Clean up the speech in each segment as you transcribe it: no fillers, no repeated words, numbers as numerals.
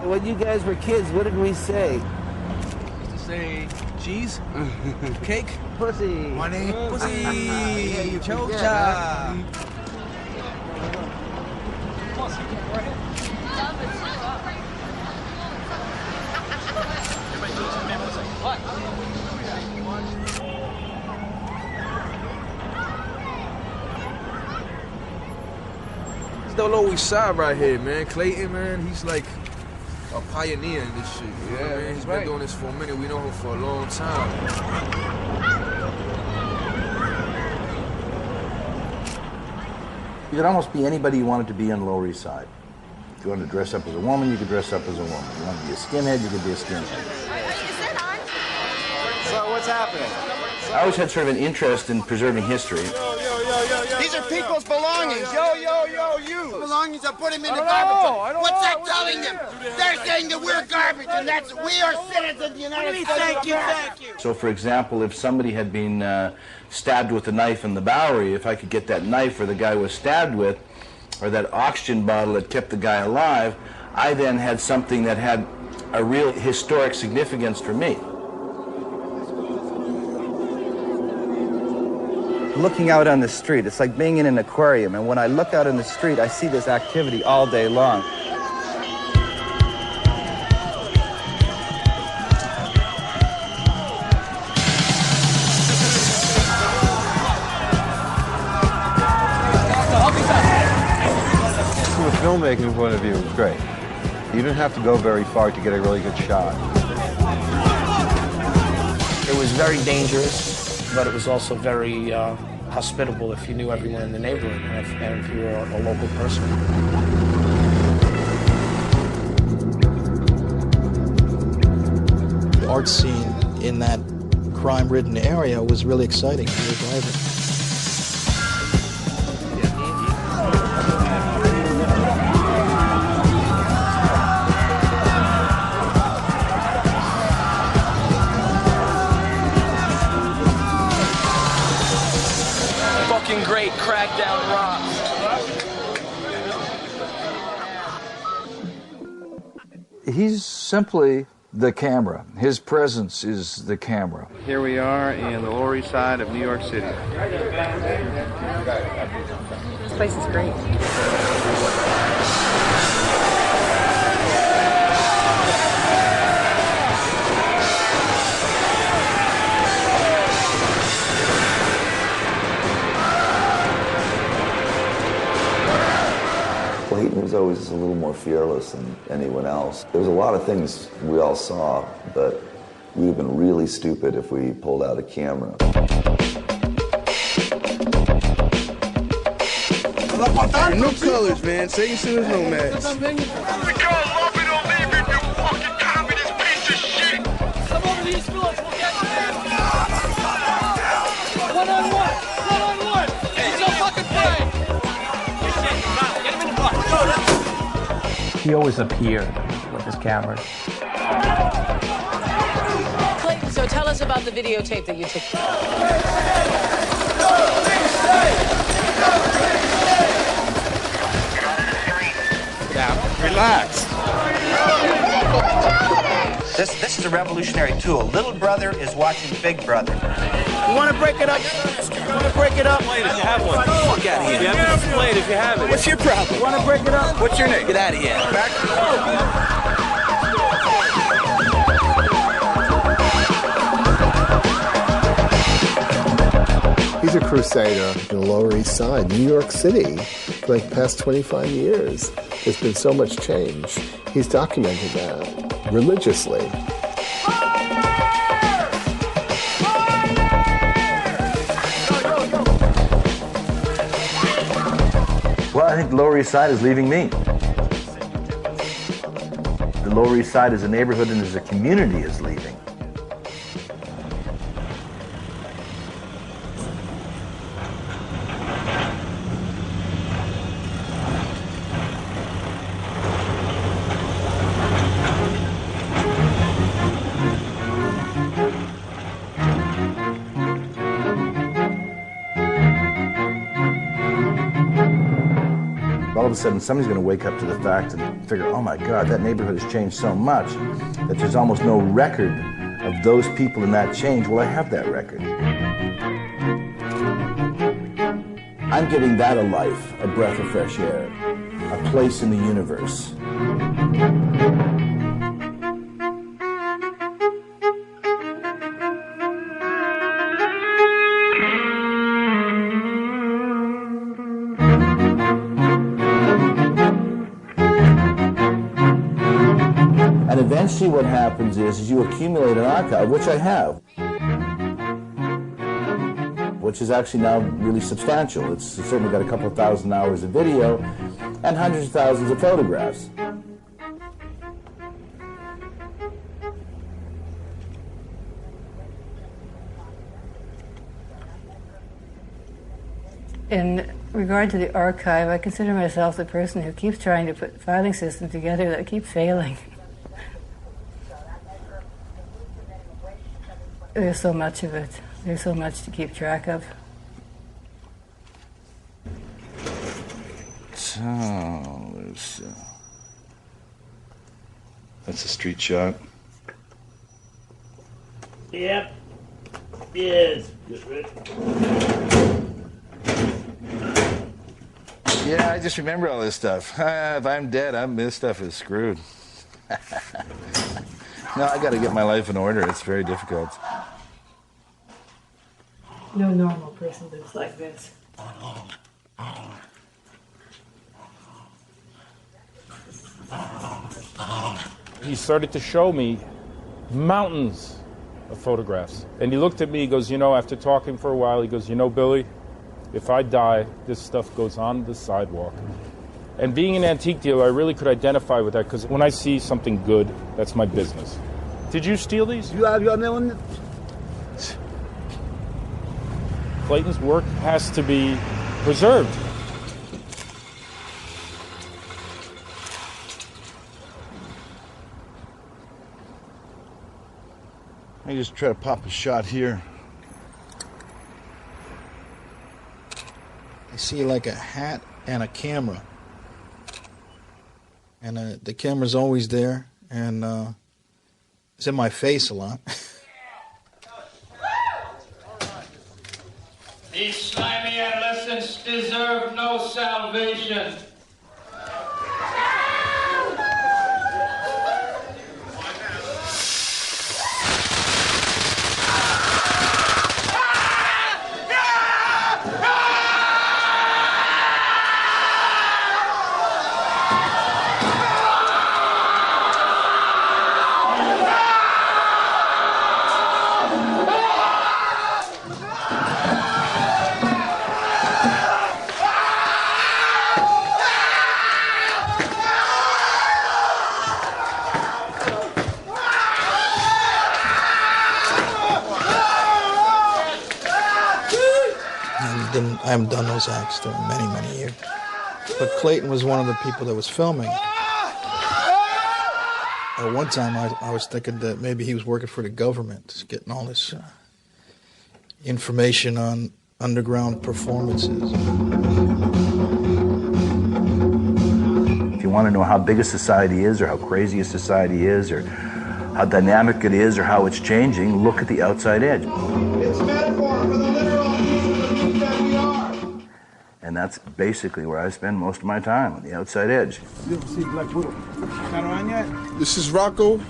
When you guys were kids, what did we say? Used to say cheese, cake, Pussy. money, pussy, Yeah, you chocha. forget, huh? It's the Lower East Side right here, man. Clayton, man, he's like a pioneer in this shit. You know what I mean? He's been doing this for a minute. We know him for a long time. You could almost be anybody you wanted to be on the Lower East Side. If you wanted to dress up as a woman, you could dress up as a woman. If you wanted to be a skinhead, you could be a skinhead. So what's happening? I always had sort of an interest in preserving history. These are people's belongings. You. Belongings are put them in the garbage. What's that telling them? They're saying that we're garbage, and that's we are citizens of the United States. Thank you. So, for example, if somebody had been stabbed with a knife in the Bowery, if I could get that knife where the guy was stabbed with, or that oxygen bottle that kept the guy alive, I then had something that had a real historic significance for me. Looking out on the street, it's like being in an aquarium, and when I look out on the street, I see this activity all day long. From a filmmaking point of view, it was great. You didn't have to go very far to get a really good shot. It was very dangerous, but it was also very hospitable if you knew everyone in the neighborhood and if you were a local person. The art scene in that crime-ridden area was really exciting, really vibrant. Great crackdown rocks. He's simply the camera. His presence is the camera. Here we are in the Lower East Side of New York City. This place is great. Clayton was always a little more fearless than anyone else. There was a lot of things we all saw, but we'd have been really stupid if we pulled out a camera. No colors, man. Satan Sinner's nomads. We call Levin or Levin, you fucking communist piece of shit! Come over to East Village, we'll get you. One-on-one! One-on-one! He's no fucking play! Get him in the box. He always appeared with his cameras. Clayton, so tell us about the videotape that you took. Now, relax. This is a revolutionary tool. Little brother is watching big brother. You want to break it up? You want to break it up? Explain if you have one. Fuck out of here. You have to explain if you have it. What's your problem? You want to break it up? What's your name? Get out of here. Back. He's a crusader in the Lower East Side, New York City, for like the past 25 years. There's been so much change. He's documented that religiously. Well, I think the Lower East Side is leaving me. The Lower East Side as a neighborhood and as a community is leaving. all of a sudden somebody's going to wake up to the fact and figure, oh my God, that neighborhood has changed so much that there's almost no record of those people in that change. Well, I have that record. I'm giving that a life, a breath of fresh air, a place in the universe. And eventually what happens is you accumulate an archive, which I have, which is actually now really substantial. It's certainly got a couple of thousand hours of video and hundreds of thousands of photographs. In regard to the archive, I consider myself the person who keeps trying to put a filing system together that keeps failing. There's so much of it. There's so much to keep track of. So, that's a street shot. Yep. Yes. Yeah, I just remember all this stuff. If I'm dead, this stuff is screwed. No, I got to get my life in order. It's very difficult. No normal person lives like this. He started to show me mountains of photographs. And he looked at me, he goes, you know, after talking for a while, he goes, you know, Billy, if I die, this stuff goes on the sidewalk. And being an antique dealer, I really could identify with that, because when I see something good, that's my business. Did you steal these? You have your name. Clayton's work has to be preserved. Let me just try to pop a shot here. I see like a hat and a camera. And the camera's always there, and it's in my face a lot. These slimy adolescents deserve no salvation. I haven't done those acts during many, many years. But Clayton was one of the people that was filming. At one time, I was thinking that maybe he was working for the government, getting all this information on underground performances. If you want to know how big a society is, or how crazy a society is, or how dynamic it is, or how it's changing, look at the outside edge. It's metaphor for the literal pieces of meat that we are. And that's basically where I spend most of my time, on the outside edge. You ever see Black Widow? Not around yet? This is Rocco,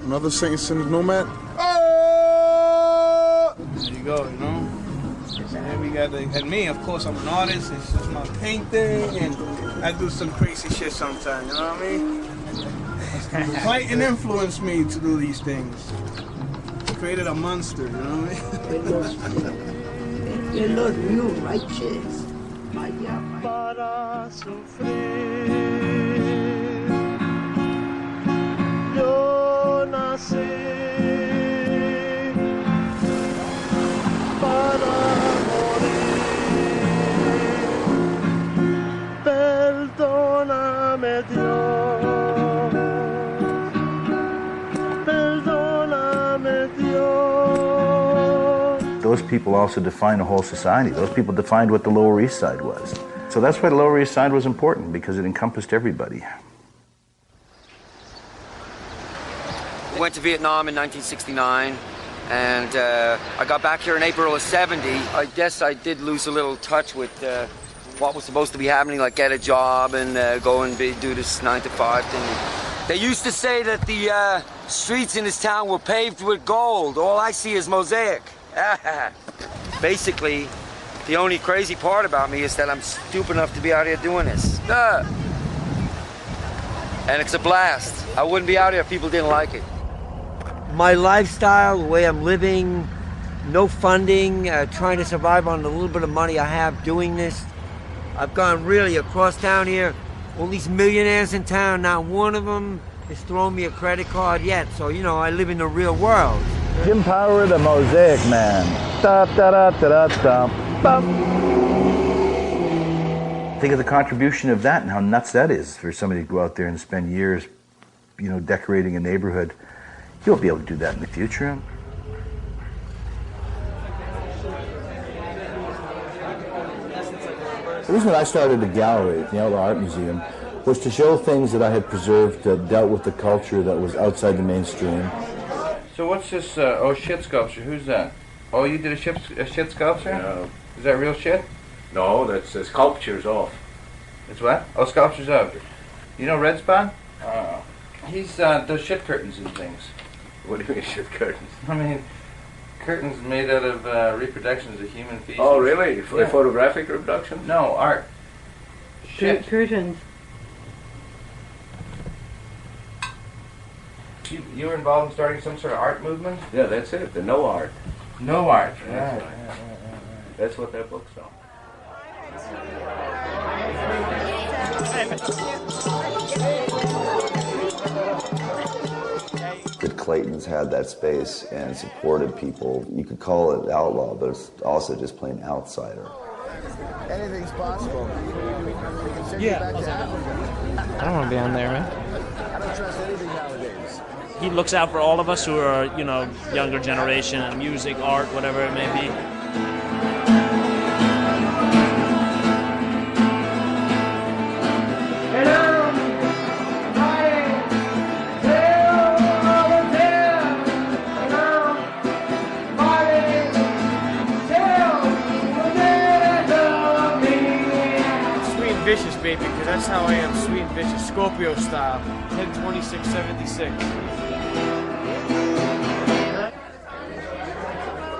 another Saint Sinner Nomad. Oh! There you go, you know? And then we got and me, of course, I'm an artist. It's just my painting, and I do some crazy shit sometimes, you know what I mean? Clayton influenced me to do these things. He created a monster, you know what I mean? They look real righteous. Para sufrir, yo nací para morir. Perdóname, Dios. Perdóname, Dios. Those people also define a whole society. Those people defined what the Lower East Side was. So that's why the Lower East Side was important, because it encompassed everybody. Went to Vietnam in 1969, and I got back here in April of '70. I guess I did lose a little touch with what was supposed to be happening, like get a job and go and do this 9 to 5 thing. They used to say that the streets in this town were paved with gold. All I see is mosaic. Basically, the only crazy part about me is that I'm stupid enough to be out here doing this. And it's a blast. I wouldn't be out here if people didn't like it. My lifestyle, the way I'm living, no funding, trying to survive on the little bit of money I have doing this. I've gone really across town here. All these millionaires in town, not one of them has thrown me a credit card yet. So, you know, I live in the real world. Jim Power, the Mosaic Man. Da, da, da, da, da, bum. Think of the contribution of that and how nuts that is for somebody to go out there and spend years, you know, decorating a neighborhood. You'll be able to do that in the future. The reason that I started a gallery at the Outlaw Art Museum was to show things that I had preserved that dealt with the culture that was outside the mainstream. So what's this, oh shit sculpture? Who's that? Oh, you did a shit sculpture? No. Is that real shit? No, that's the sculpture's off. It's what? Oh, sculpture's up. You know Red Spot? He's does shit curtains and things. What do you mean shit curtains? I mean, curtains made out of reproductions of human feces. Oh, really? Yeah. Photographic reproduction? No, art. Shit. Curtains. You were involved in starting some sort of art movement? Yeah, that's it. The no art. No art. That's right. That's what that book's on. That Clayton's had that space and supported people. You could call it outlaw, but it's also just plain outsider. Anything's possible. Yeah. I don't want to be on there, man. I don't trust anything nowadays. He looks out for all of us who are, you know, younger generation, music, art, whatever it may be. Vicious, baby, because that's how I am, sweet and vicious, Scorpio style, 10/26/76.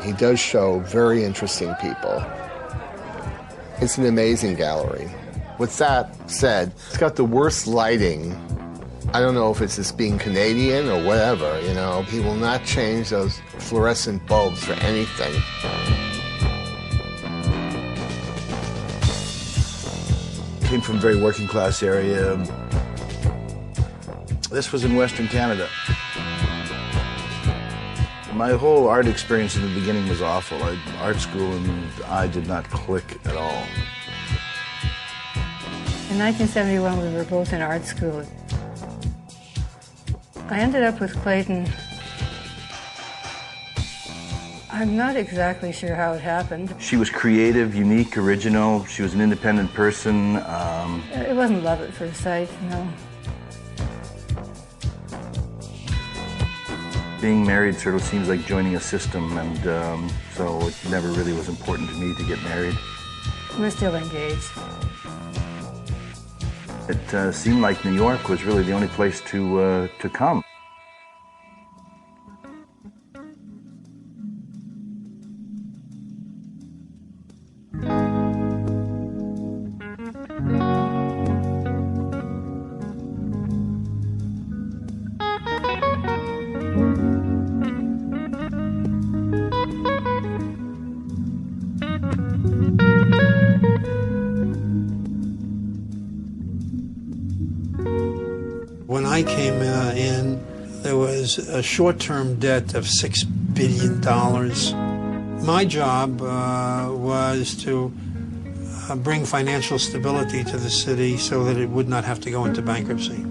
He does show very interesting people. It's an amazing gallery. With that said, it's got the worst lighting. I don't know if it's just being Canadian or whatever, you know. He will not change those fluorescent bulbs for anything. Came from a very working class area. This was in Western Canada. My whole art experience in the beginning was awful. Art school and I did not click at all. In 1971, we were both in art school. I ended up with Clayton. I'm not exactly sure how it happened. She was creative, unique, original. She was an independent person. It wasn't love at first sight, no. Being married sort of seems like joining a system, and so it never really was important to me to get married. We're still engaged. It seemed like New York was really the only place to come. When I came in, there was a short-term debt of $6 billion. My job was to bring financial stability to the city so that it would not have to go into bankruptcy.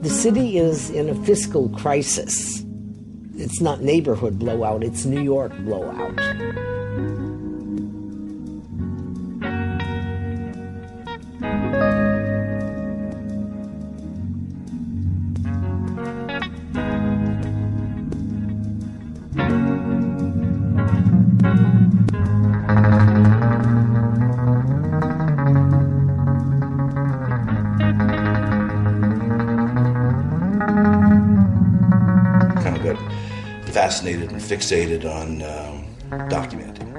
The city is in a fiscal crisis. It's not neighborhood blowout, it's New York blowout. fascinated and fixated on documenting.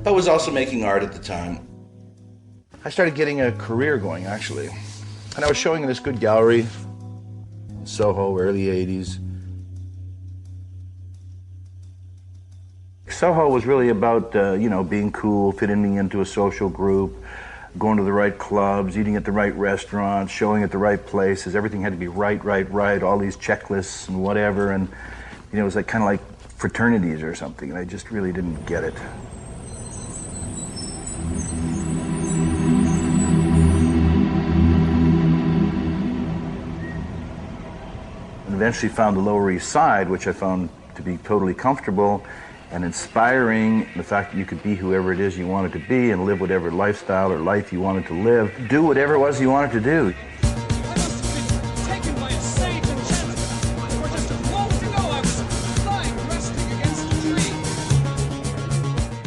But I was also making art at the time. I started getting a career going, actually. And I was showing in this good gallery in Soho, early 80s. Soho was really about, you know, being cool, fitting into a social group, going to the right clubs, eating at the right restaurants, showing at the right places. Everything had to be right, all these checklists and whatever. And, you know, it was like kind of like fraternities or something. And I just really didn't get it. And eventually found the Lower East Side, which I found to be totally comfortable and inspiring. The fact that you could be whoever it is you wanted to be and live whatever lifestyle or life you wanted to live. Do whatever it was you wanted to do.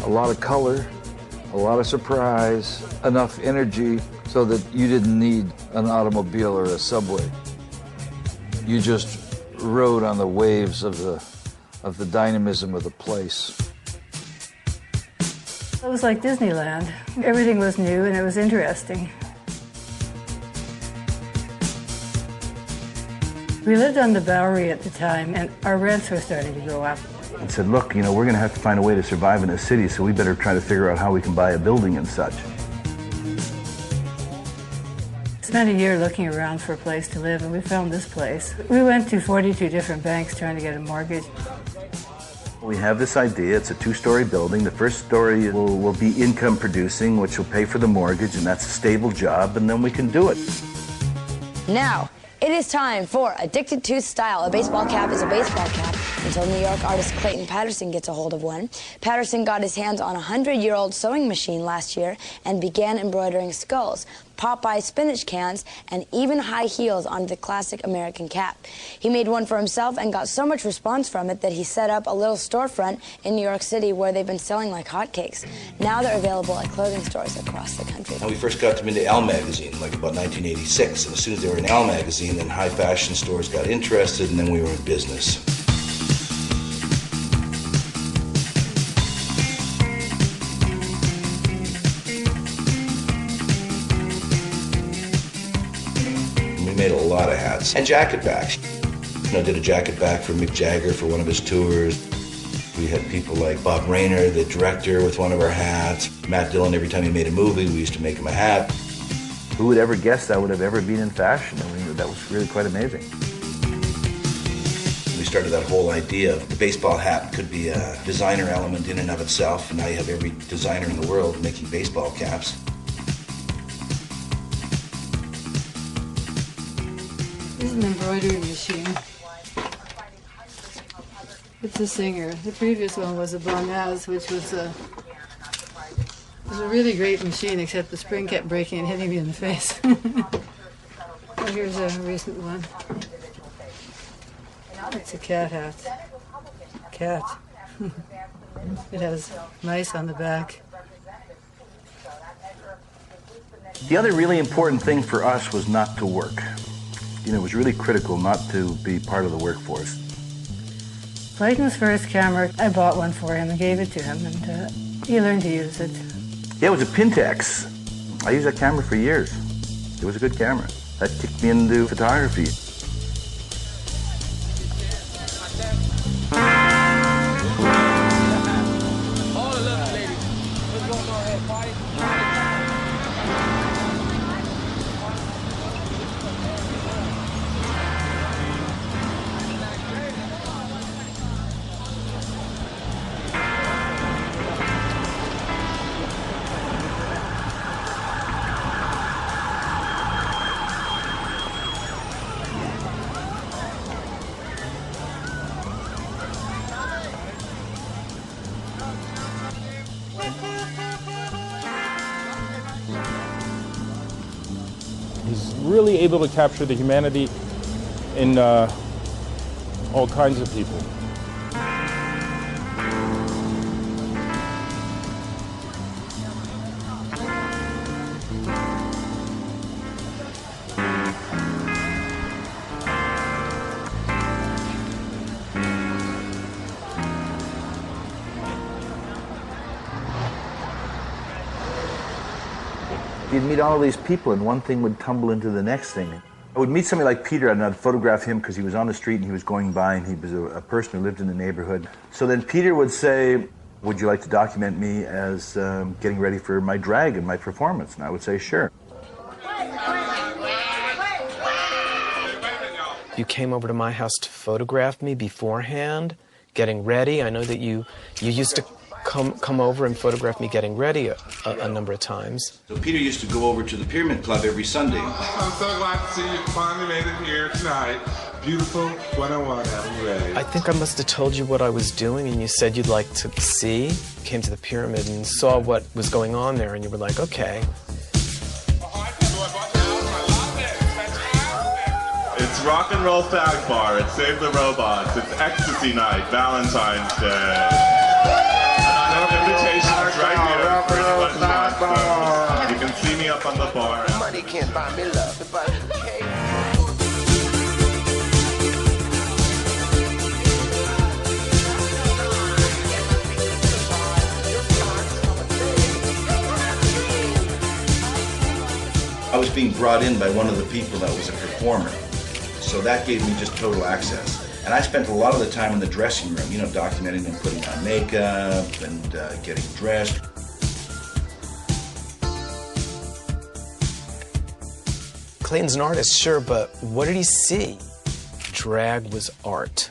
A lot of color, a lot of surprise, enough energy so that you didn't need an automobile or a subway. You just rode on the waves of the dynamism of the place. It was like Disneyland. Everything was new and it was interesting. We lived on the Bowery at the time and our rents were starting to go up. And said, look, you know, we're going to have to find a way to survive in this city, so we better try to figure out how we can buy a building and such. Spent a year looking around for a place to live, and we found this place. We went to 42 different banks trying to get a mortgage. We have this idea. It's a two-story building. The first story will be income producing, which will pay for the mortgage, and that's a stable job, and then we can do it. Now, it is time for Addicted to Style. A baseball cap is a baseball cap until New York artist Clayton Patterson gets a hold of one. Patterson got his hands on a 100-year-old sewing machine last year and began embroidering skulls, Popeye spinach cans, and even high heels onto the classic American cap. He made one for himself and got so much response from it that he set up a little storefront in New York City where they've been selling like hotcakes. Now they're available at clothing stores across the country. And we first got them into Elle magazine, like about 1986. And as soon as they were in Elle magazine, then high fashion stores got interested, and then we were in business. Made a lot of hats and jacket backs. You know, did a jacket back for Mick Jagger for one of his tours. We had people like Bob Rayner, the director, with one of our hats. Matt Dillon, every time he made a movie, we used to make him a hat. Who would ever guess that would have ever been in fashion? I mean, that was really quite amazing. We started that whole idea of the baseball hat could be a designer element in and of itself, and now you have every designer in the world making baseball caps. This is an embroidery machine. It's a Singer. The previous one was a Bonaz, which was a really great machine, except the spring kept breaking and hitting me in the face. Oh, here's a recent one. It's a cat hat. Cat. It has mice on the back. The other really important thing for us was not to work. You know, it was really critical not to be part of the workforce. Clayton's first camera, I bought one for him and gave it to him, and he learned to use it. Yeah, it was a Pentax. I used that camera for years. It was a good camera. That kicked me into photography. He's really able to capture the humanity in all kinds of people. You'd meet all these people and one thing would tumble into the next thing. I would meet somebody like Peter and I'd photograph him because he was on the street and he was going by and he was a person who lived in the neighborhood. So then Peter would say, would you like to document me as getting ready for my drag and my performance? And I would say, sure. You came over to my house to photograph me beforehand, getting ready. I know that you used to come over and photograph me getting ready a number of times. So Peter used to go over to the Pyramid Club every Sunday. I'm so glad to see you finally made it here tonight. Beautiful 101, I'm ready. I think I must have told you what I was doing, and you said you'd like to see. Came to the pyramid and saw what was going on there, and you were like, okay. It's rock and roll fag bar. It's Save the Robots. It's ecstasy night, Valentine's Day. Invitations right here for anyone who wants them. You can see me up on the bar. Money can't buy me love, but okay. I was being brought in by one of the people that was a performer. So that gave me just total access. And I spent a lot of the time in the dressing room, you know, documenting them putting on makeup and getting dressed. Clayton's an artist, sure, but what did he see? Drag was art.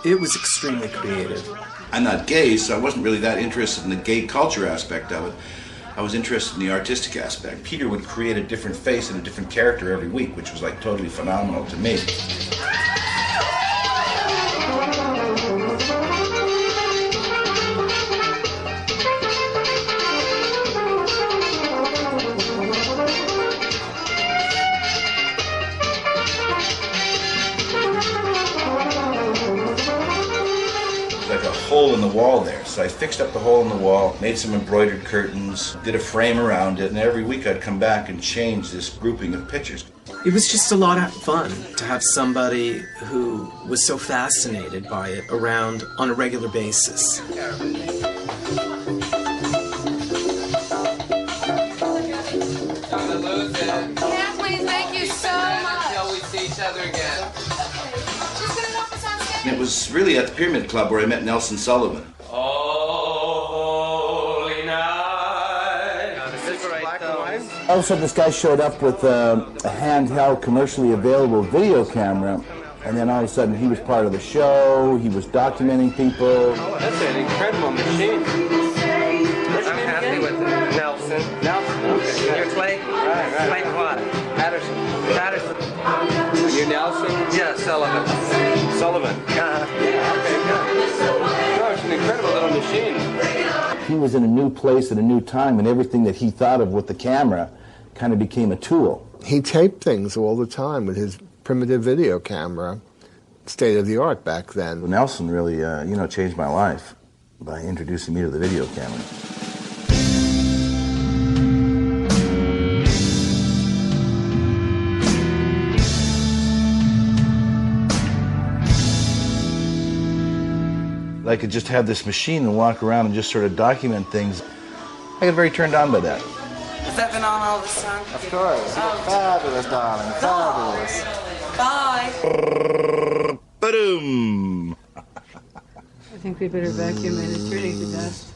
It was extremely creative. I'm not gay, so I wasn't really that interested in the gay culture aspect of it. I was interested in the artistic aspect. Peter would create a different face and a different character every week, which was like totally phenomenal to me. Hole in the wall there. So I fixed up the hole in the wall, made some embroidered curtains, did a frame around it, and every week I'd come back and change this grouping of pictures. It was just a lot of fun to have somebody who was so fascinated by it around on a regular basis. Kathleen, thank you so much. Until we see each other again. It was really at the Pyramid Club where I met Nelson Sullivan. Holy night. All of a sudden this guy showed up with a handheld, commercially available video camera, and then all of a sudden he was part of the show, he was documenting people. Oh, that's an incredible machine. I'm happy with it. Nelson. Okay. You're Clay? Right. Clay what? Patterson. You're Nelson? Yeah, Sullivan. Yeah, okay, good. No, it's an incredible little machine. He was in a new place at a new time, and everything that he thought of with the camera kind of became a tool. He taped things all the time with his primitive video camera, state of the art back then. Nelson really, changed my life by introducing me to the video camera. I could just have this machine and walk around and just sort of document things. I got very turned on by that. Has that been on all this time? Of course. Fabulous, darling. Fabulous. Bye. Ba-doom. I think we better vacuum it. It's turning to dust.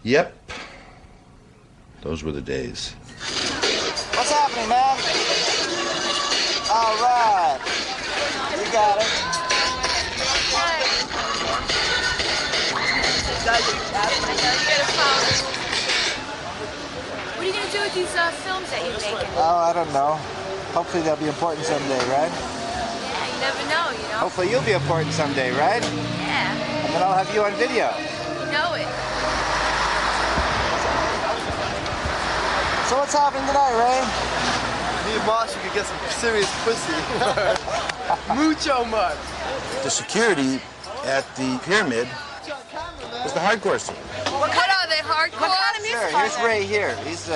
Yep. Those were the days. What's happening, man? All right. You got it. What are you going to do with these films that you're making? Oh, I don't know. Hopefully they'll be important someday, right? Yeah, you never know, you know? Hopefully you'll be important someday, right? Yeah. And then I'll have you on video. know it. So what's happening tonight, Ray? Me and Marshall could get some serious pussy. Mucho much. The security at the pyramid was the hardcore scene. What are they, hardcore? What kind of music? Sure, here's Ray here. He's the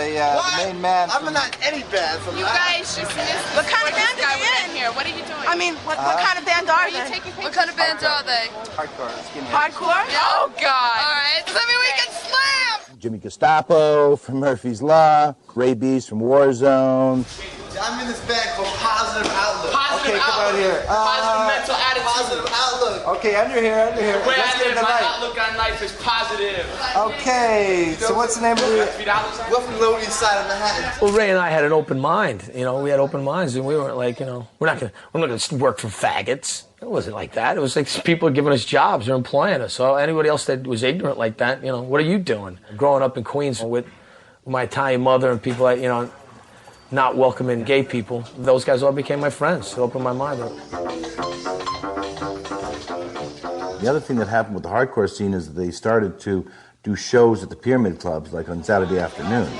main man. I'm not any band from You guys just missed. What kind of band guy are you was in? Here. What are you doing? I mean, what kind of band are they? What kind of bands are they? Hardcore. Hardcore? Oh, God. All right. Does that mean we can slam? Jimmy Gestapo from Murphy's Law, Ray Beast from Warzone. I'm in this band called Positive Outlook. Okay, come out here. Positive mental attitude. Positive Outlook. Okay, under here. The way Let's I get live into my night. outlook on life is positive. Okay, so what's the name of the... We're from the Lower East Side of Manhattan. Well, Ray and I had an open mind. You know, we had open minds, and we weren't like, you know, we're not gonna work for faggots. It wasn't like that. It was like people giving us jobs, they're employing us. So anybody else that was ignorant like that, you know, what are you doing? Growing up in Queens with my Italian mother and people like, you know, not welcoming gay people, those guys all became my friends. It opened my mind up. The other thing that happened with the hardcore scene is that they started to do shows at the pyramid clubs, like on Saturday afternoons. Yo,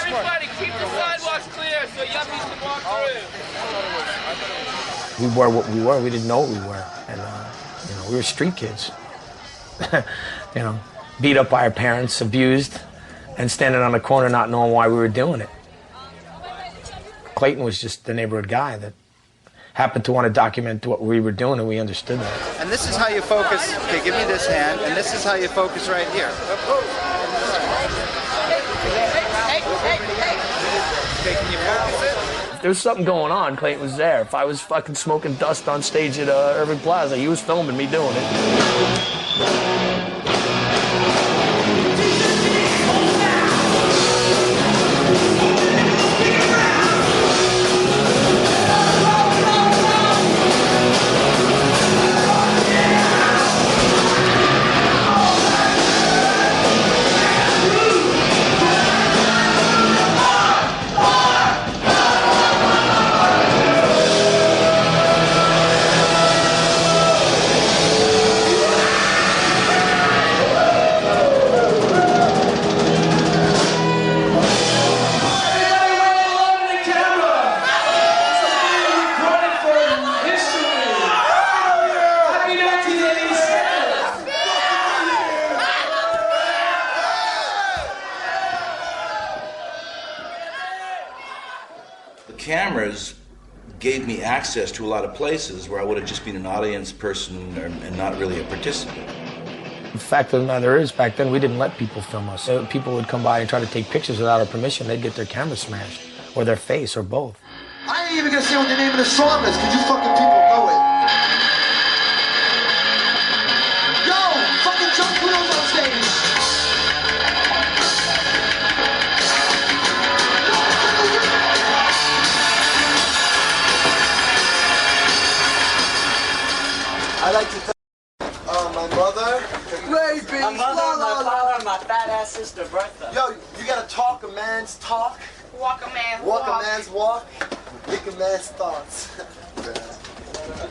everybody, keep the sidewalks clear so yuppies can walk through. We were what we were. We didn't know what we were. And, you know, we were street kids. You know, beat up by our parents, abused, and standing on the corner not knowing why we were doing it. Clayton was just the neighborhood guy that happened to want to document what we were doing, and we understood that. And this is how you focus. Okay, give me this hand, and this is how you focus right here. Okay, can you focus it? If there was something going on, Clayton was there. If I was fucking smoking dust on stage at Irving Plaza, he was filming me doing it. Cameras gave me access to a lot of places where I would have just been an audience person and not really a participant. The fact of the matter is, back then, we didn't let people film us. People would come by and try to take pictures without our permission. They'd get their camera smashed, or their face, or both. I ain't even gonna say what the name of the song is, because you fucking people know it. Yo, fucking jump wheels on stage. I like to thank my mother, Ray Beast, my mother, my father, and my fat ass sister Bertha. Yo, you gotta talk a man's talk. Walk a man's walk. walk. A man's walk. Think a man's thoughts.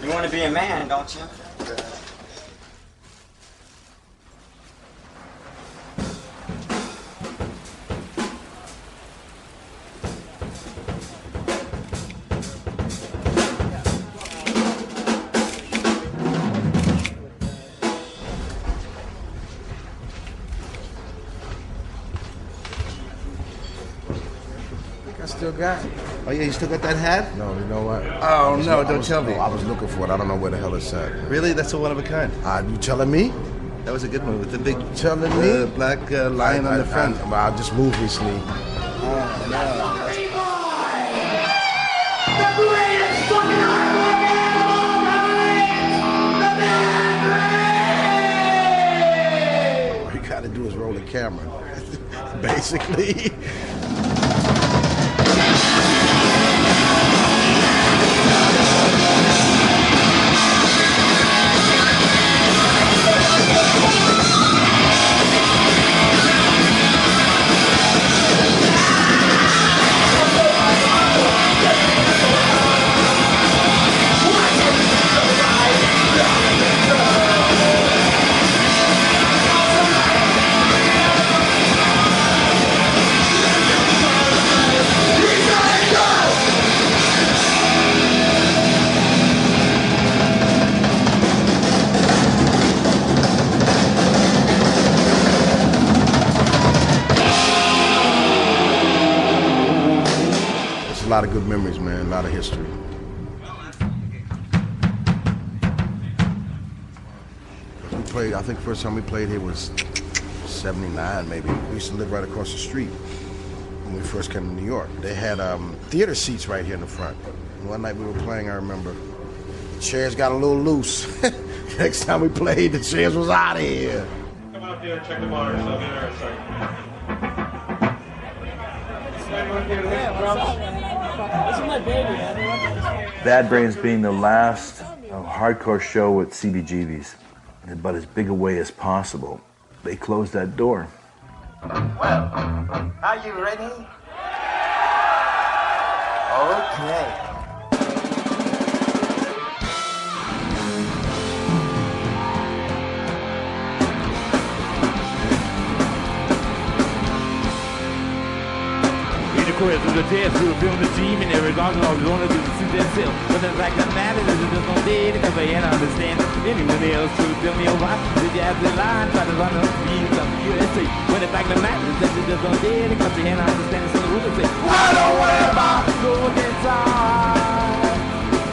You want to be a man, don't you? Still got it. Oh yeah, you still got that hat? No, you know what? Oh no, don't tell me. I was looking for it. I don't know where the hell it's at. Really? That's a one of a kind. You telling me? That was a good one with the big black lion on the front. I just moved recently. All you gotta do is roll the camera, basically. a lot of good memories, man, a lot of history. We played, I think the first time we played here was 79 maybe. We used to live right across the street when we first came to New York. They had theater seats right here in the front. And one night we were playing, I remember, the chairs got a little loose. Next time we played, the chairs was out of here. Come out here and check the monitors. I'll be there in a second. This is my baby. Bad Brains being the last hardcore show with CBGB's, but as big a way as possible. They closed that door. Well, are you ready? Okay. Chorus of the dance crew feeling the team and every dog was wanted to suit themselves. But the fact that matters is it just don't did because they ain't understand anyone else to tell me why. The jazz in line try to run up beats of the USA. But the fact that matters is that they just don't did because they ain't understand so the rule say, I don't worry about going inside.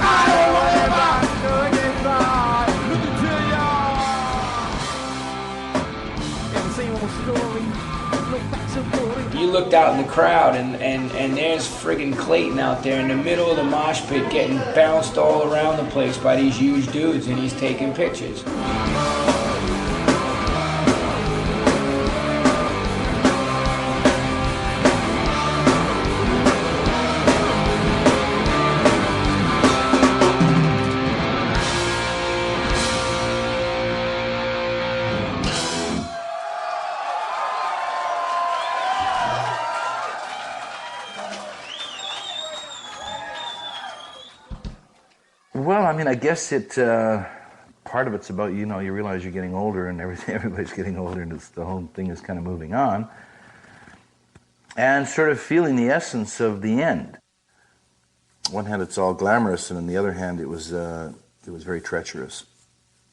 I don't worry about going inside. Look into y'all. And the same old story. You looked out in the crowd and there's friggin' Clayton out there in the middle of the mosh pit getting bounced all around the place by these huge dudes, and he's taking pictures. Well, I mean, I guess part of it's about, you realize you're getting older and everybody's getting older and the whole thing is kind of moving on. And sort of feeling the essence of the end. On one hand, it's all glamorous, and on the other hand, it was very treacherous.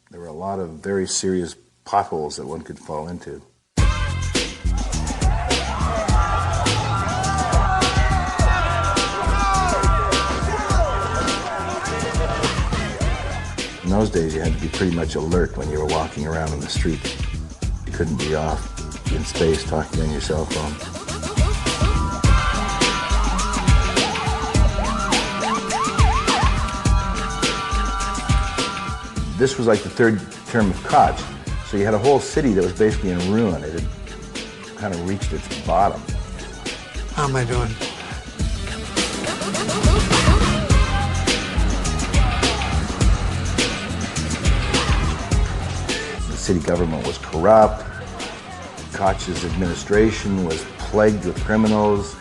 There were a lot of very serious potholes that one could fall into. In those days, you had to be pretty much alert when you were walking around on the street. You couldn't be off in space talking on your cell phone. This was like the third term of Koch, so you had a whole city that was basically in ruin. It had kind of reached its bottom. How am I doing? The city government was corrupt. Koch's administration was plagued with criminals.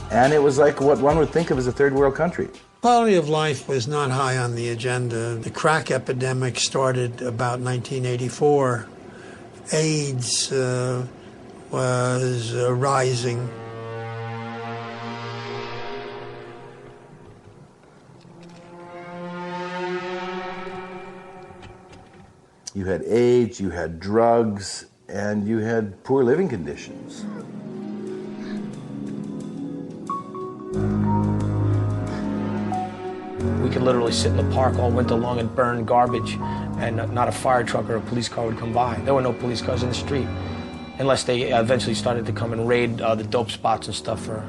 And it was like what one would think of as a third world country. Quality of life was not high on the agenda. The crack epidemic started about 1984. AIDS was rising. You had AIDS, you had drugs, and you had poor living conditions. We could literally sit in the park all winter long and burn garbage, and not a fire truck or a police car would come by. There were no police cars in the street, unless they eventually started to come and raid the dope spots and stuff for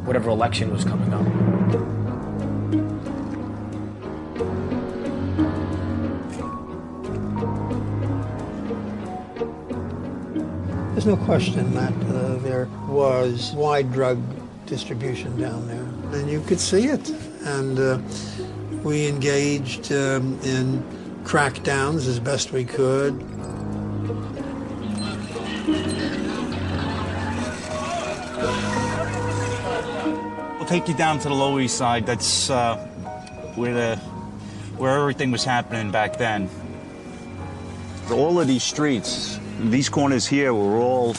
whatever election was coming up. There's no question that there was wide drug distribution down there, and you could see it. And we engaged in crackdowns as best we could. We'll take you down to the Lower East Side. That's where everything was happening back then. All of these streets, these corners here were all,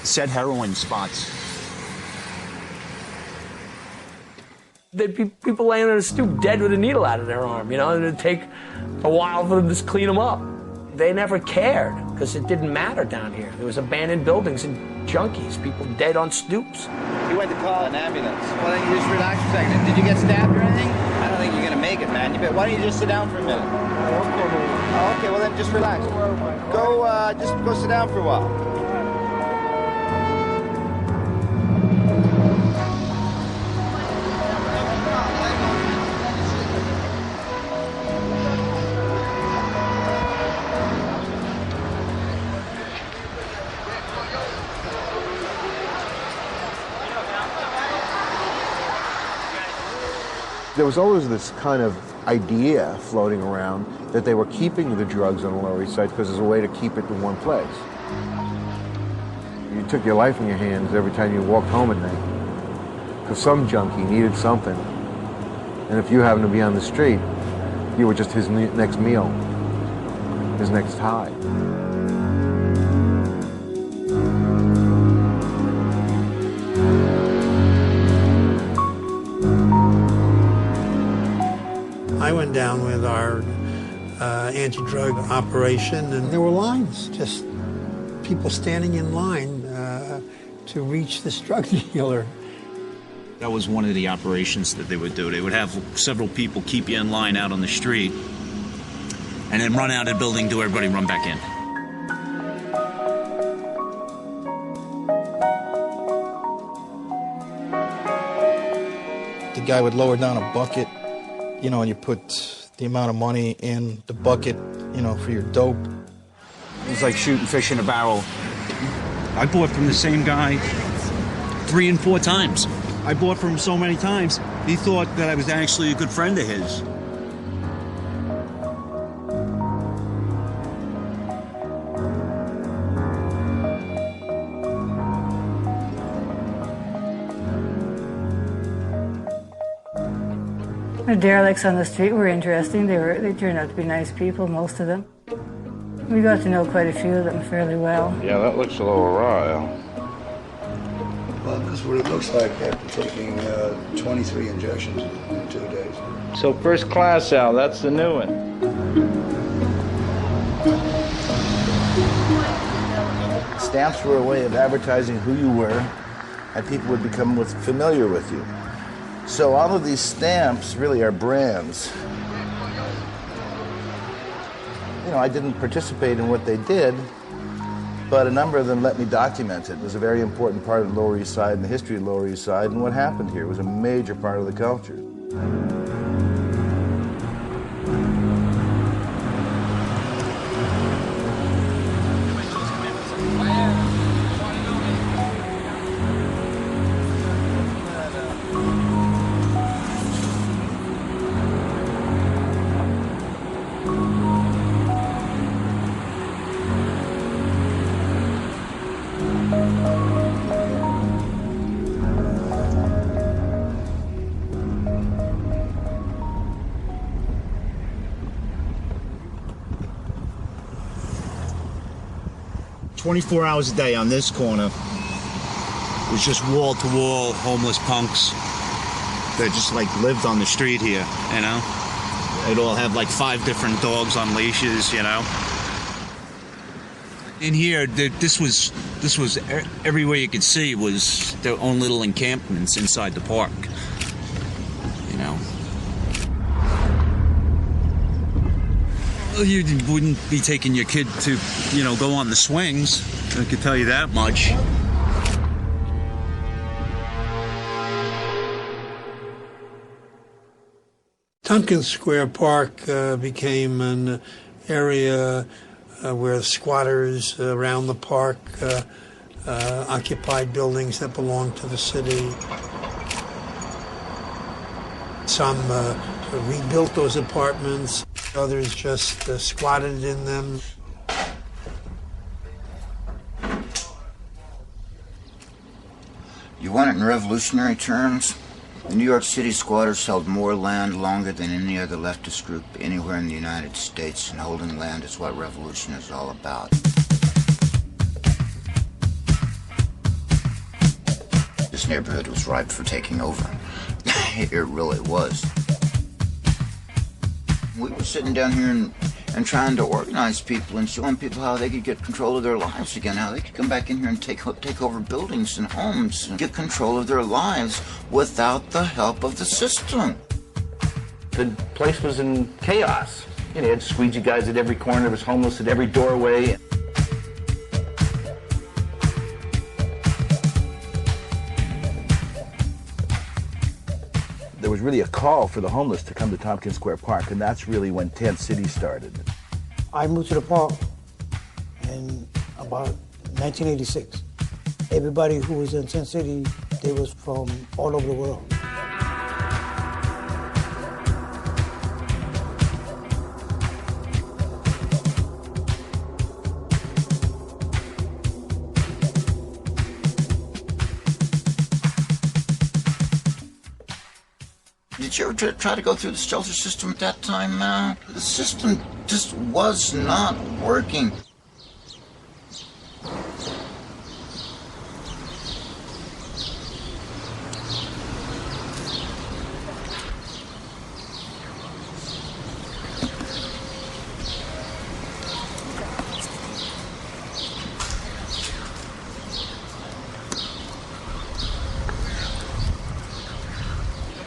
set heroin spots. There'd be people laying on a stoop dead with a needle out of their arm, and it'd take a while for them to clean them up. They never cared. because it didn't matter down here. There was abandoned buildings and junkies, people dead on stoops. You went to call an ambulance. Well, then you just relax for a second. Did you get stabbed or anything? I don't think you're gonna make it, man. Why don't you just sit down for a minute? Oh, okay, well then just relax. Just go sit down for a while. There was always this kind of idea floating around that they were keeping the drugs on the Lower East Side because there's a way to keep it in one place. You took your life in your hands every time you walked home at night because some junkie needed something. And if you happened to be on the street, you were just his next meal, his next high. I went down with our anti-drug operation, and there were lines, just people standing in line to reach this drug dealer. That was one of the operations that they would do. They would have several people keep you in line out on the street, and then run out of the building, do everybody run back in. The guy would lower down a bucket, you know, and you put the amount of money in the bucket, you know, for your dope. It was like shooting fish in a barrel. I bought from the same guy 3 and 4 times. I bought from him so many times, he thought that I was actually a good friend of his. The derelicts on the street were interesting. They turned out to be nice people, most of them. We got to know quite a few of them fairly well. Yeah, that looks a little raw. Well, that's what it looks like after taking 23 injections in 2 days. So first class, Al, that's the new one. Stamps were a way of advertising who you were, and people would become familiar with you. So all of these stamps really are brands. You know, I didn't participate in what they did, but a number of them let me document it. It was a very important part of the Lower East Side and the history of the Lower East Side, and what happened here was a major part of the culture. "24 hours a day on this corner was just wall-to-wall homeless punks that just like lived on the street here, you know? They'd all have like 5 different dogs on leashes, you know? In here, this was everywhere you could see was their own little encampments inside the park, you know? You wouldn't be taking your kid to, you know, go on the swings. I can tell you that much. Tompkins Square Park became an area where squatters around the park occupied buildings that belonged to the city. Some rebuilt those apartments. Others just squatted in them. You want it in revolutionary terms? The New York City squatters held more land longer than any other leftist group anywhere in the United States, and holding land is what revolution is all about. This neighborhood was ripe for taking over. It really was. We were sitting down here in and trying to organize people and showing people how they could get control of their lives again, how they could come back in here and take over buildings and homes and get control of their lives without the help of the system. The place was in chaos. You know, you had squeegee guys at every corner, there was homeless at every doorway. There was really a call for the homeless to come to Tompkins Square Park, and that's really when Tent City started. I moved to the park in about 1986. Everybody who was in Tent City, they was from all over the world. Did you ever try to go through the shelter system at that time? The system just was not working.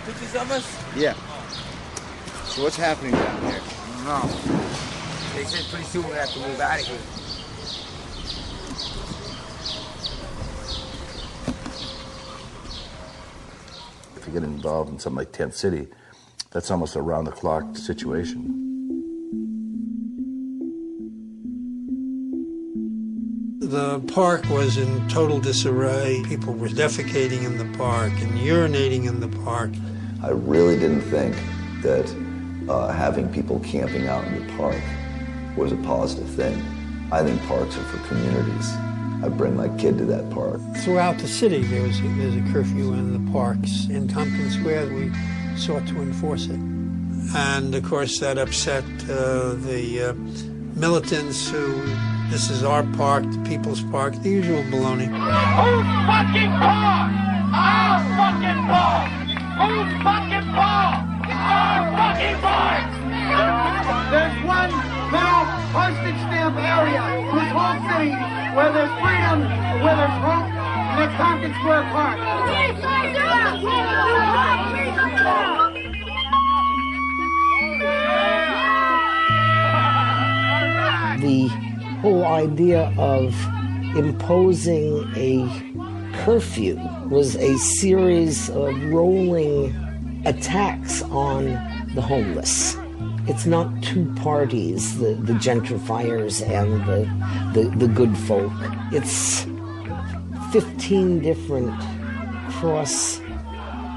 Pictures of us? Yeah. So what's happening down here? I don't know. They said pretty soon we have to move out of here. If you get involved in something like Tent City, that's almost a round-the-clock situation. The park was in total disarray. People were defecating in the park and urinating in the park. I really didn't think that having people camping out in the park was a positive thing. I think parks are for communities. I bring my kid to that park. Throughout the city, there's a curfew in the parks. In Tompkins Square, we sought to enforce it. And, of course, that upset the militants who, this is our park, the people's park, the usual baloney. Who's fucking park? Our fucking park! Who's fucking park? Our fucking park! There's one little postage stamp area in this whole city where there's freedom, where there's hope, and it's Tompkins Square Park. The whole idea of imposing a curfew was a series of rolling attacks on the homeless. It's not two parties, the gentrifiers and the good folk. It's 15 different cross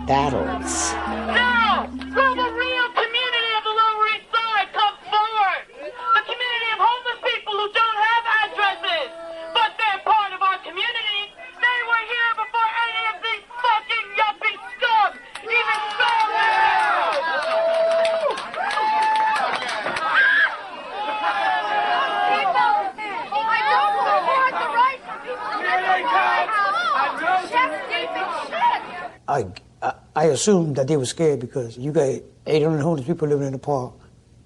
battles. Now, will the real community of the Lower East Side come forward? The community of homeless people who don't have addresses, but they're part of our community. They were here before any of these fucking yuppie scum even I assumed that they were scared because you got 800 homeless people living in the park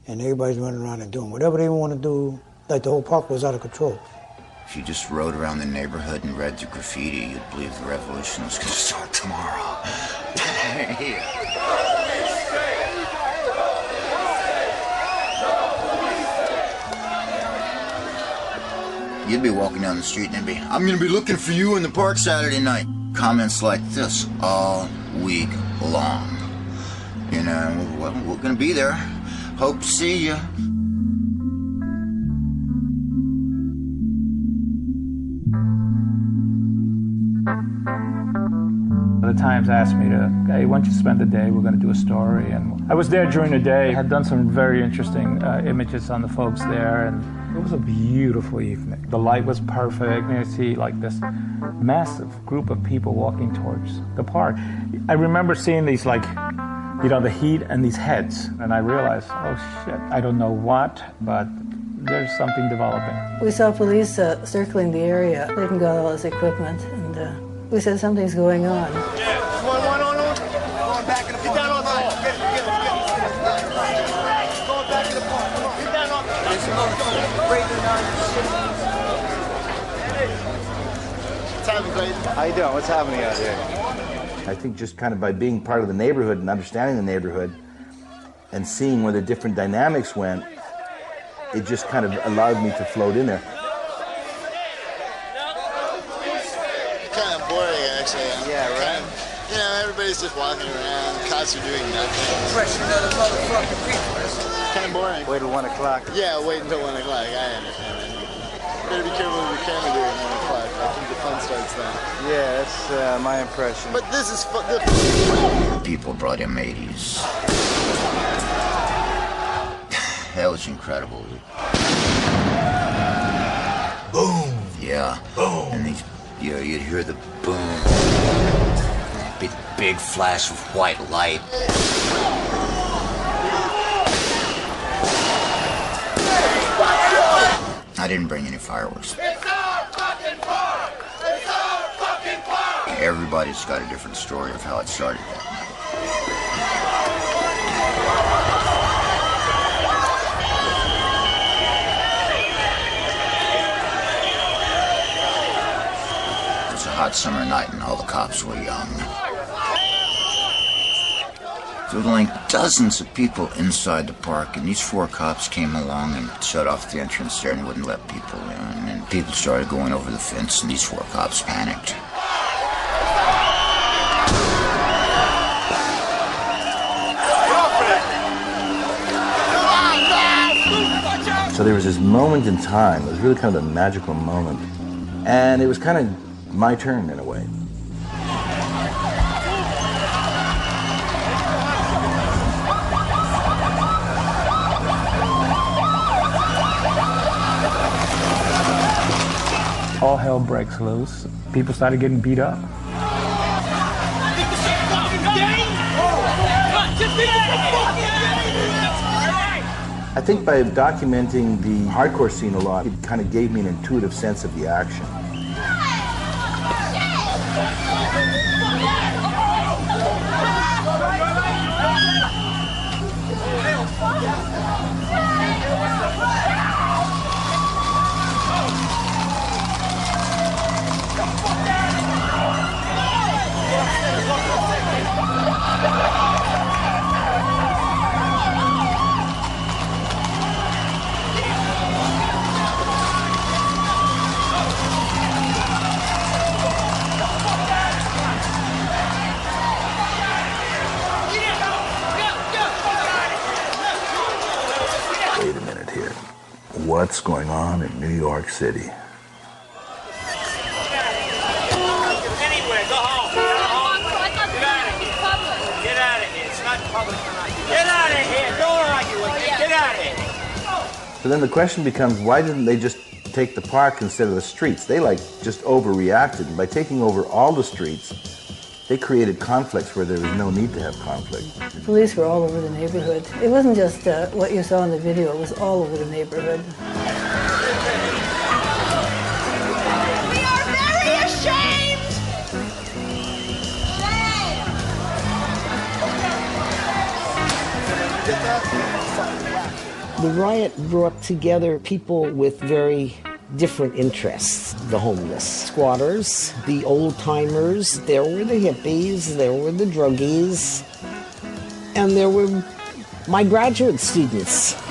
and everybody's running around and doing whatever they want to do, like the whole park was out of control. If you just rode around the neighborhood and read the graffiti, you'd believe the revolution was going to start tomorrow. You'd be walking down the street and it'd be, I'm going to be looking for you in the park Saturday night. Comments like this all week long. You know, well, we're going to be there. Hope to see you. The Times asked me to, hey, why don't you spend the day? We're going to do a story. And I was there during the day. I had done some very interesting images on the folks there, and it was a beautiful evening. The light was perfect, and you see like this massive group of people walking towards the park. I remember seeing these, like, you know, the heat and these heads, and I realized, oh shit, I don't know what, but there's something developing. We saw police circling the area. They can got all this equipment, and we said something's going on. Going back in the park. Get down on the wall. Going back in the park. Come on. Get down on the wall. Jonathan Clayton. How you doing? What's happening out here? I think just kind of by being part of the neighborhood and understanding the neighborhood and seeing where the different dynamics went, it just kind of allowed me to float in there. Kind of boring, actually. Yeah, right? You know, everybody's just walking around. Cops are doing nothing. Fresh another motherfucking people. Kind of boring. Wait till 1 o'clock. Yeah, wait until 1 o'clock. I understand that. You better be careful with your camera during 1 o'clock. I think the fun starts then. Yeah, that's my impression. But this is fun. People brought in mateys. That was incredible. Boom. Yeah. Boom. And these, you know, you'd hear the boom. Big flash of white light. I didn't bring any fireworks. It's our fucking park! It's our fucking park! Everybody's got a different story of how it started that night. It was a hot summer night and all the cops were young. There were like dozens of people inside the park, and these 4 cops came along and shut off the entrance there and wouldn't let people in. And then people started going over the fence, and these 4 cops panicked. So there was this moment in time, it was really kind of a magical moment, and it was kind of my turn in a way. All hell breaks loose. People started getting beat up. I think by documenting the hardcore scene a lot, it kind of gave me an intuitive sense of the action. Wait a minute here. What's going on in New York City? Anywhere, go home. Get out of here. Get out of here. It's not public tonight. Get out of here. Don't argue with me. Get out of here. So then the question becomes, why didn't they just take the park instead of the streets? They just overreacted, and by taking over all the streets, they created conflicts where there was no need to have conflict. The police were all over the neighborhood. It wasn't just what you saw in the video, it was all over the neighborhood. We are very ashamed. The riot brought together people with very different interests. The homeless, squatters, the old-timers, there were the hippies, there were the druggies, and there were my graduate students. Stupid,